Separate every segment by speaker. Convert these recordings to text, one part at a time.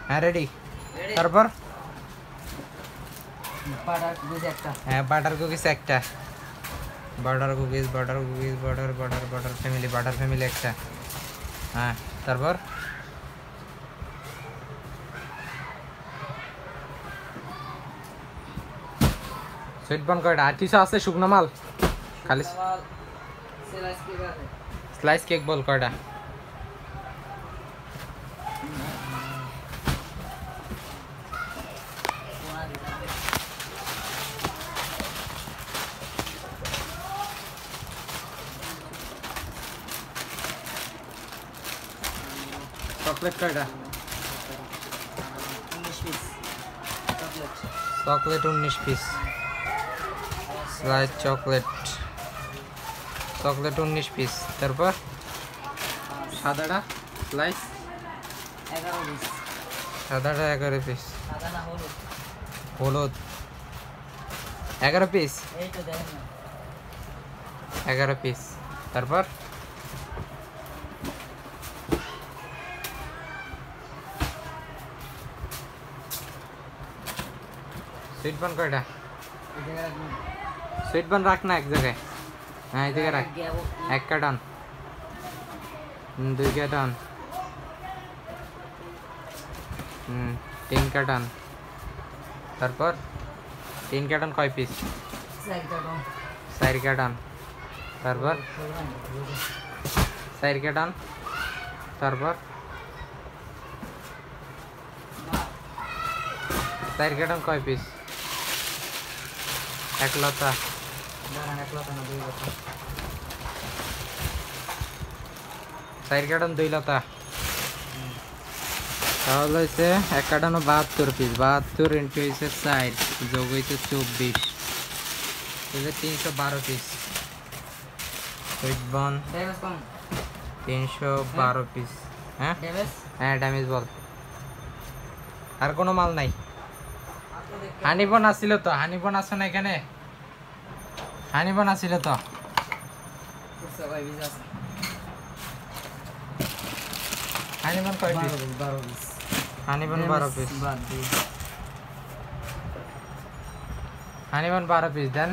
Speaker 1: হ্যাঁ রেডি। তারপর হ্যাঁ বাটার কুকিজ একটা, বাটার ফ্যামিলি একটা। হ্যাঁ তারপর সুইট বান কয়টা? আর কিছু আছে শুকনো মাল? খালি স্লাইস কেক বল কয়টা? চকলেট কয়টা? Chocolate 19 piece. Slice chocolate 19 piece. তারপর সাদাটা স্লাইস 11 পিস। সাদাটা 11 পিস। হলুদ 11 পিস। 11 পিস। তারপর সুইট বান কয়টা? সুইট বান রাখ না এক জায়গায়। হ্যাঁ এই জায়গায় রাখ। 1 কার্টন, 2 কার্টন, 3 কার্টন। তারপর 3 কার্টন কয় পিস? 4 কার্টন। তারপর 4 কার্টন। তারপর 4 কার্টন কয় পিস? 1 লতা। 4 কার্টন 2 লতা। তাহলে হয়েছে 1 কার্টন 72 পিস। 72 ইন্টু হয়েছে 4 যোগ হয়েছে 24, 312 পিস। সুইট বান 312 পিস। হ্যাঁ হ্যাঁ ড্যামেজ বল। আর কোনো মাল নাই? হানিবন আসছিল তো? হানিবন আছে না এখানে? হানিবন আসছিল তো? হানিবন কয় পিস? 12 পিস। হানিবন 12 পিস। হানিবন 12 পিস দেন।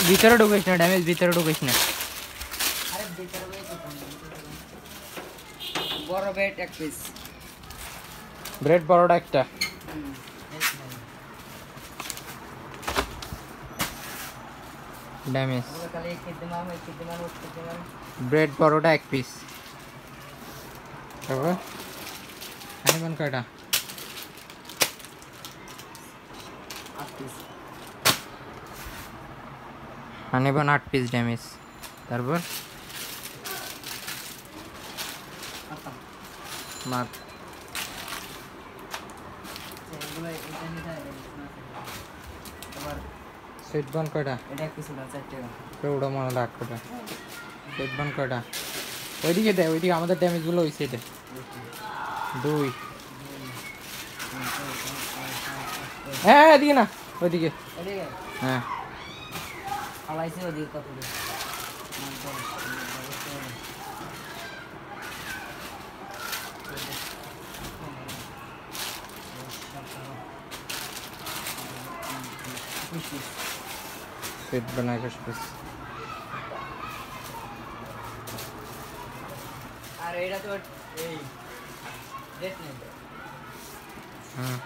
Speaker 1: ভিতরে ঢুকিস না, ড্যামেজ ভিতরে ঢুকিস না। বড় ব্রেড 1 পিস। ব্রেড বড়টা একটা। ড্যামেজ ব্রেড বড়টা 1 পিস। তারপর হানিবন কয়টা? 8 পিস। হানিবন 8 piece damage. তারপর মার সুইট বান কয়টা? এটা 1 পিস না 4 টাকা। ওটা মনে লাখ কয়টা? সুইট বান কয়টা? ওইদিকে দে, ওইদিকে আমাদের ড্যামেজগুলো হইছে। এটা 2। হ্যাঁ এদিকে না, ওইদিকে। হ্যাঁ আলাইছে ওদিকে কত দে। সুইট বান 21 পিস। আর এটা তো এই রেট নেই। হ্যাঁ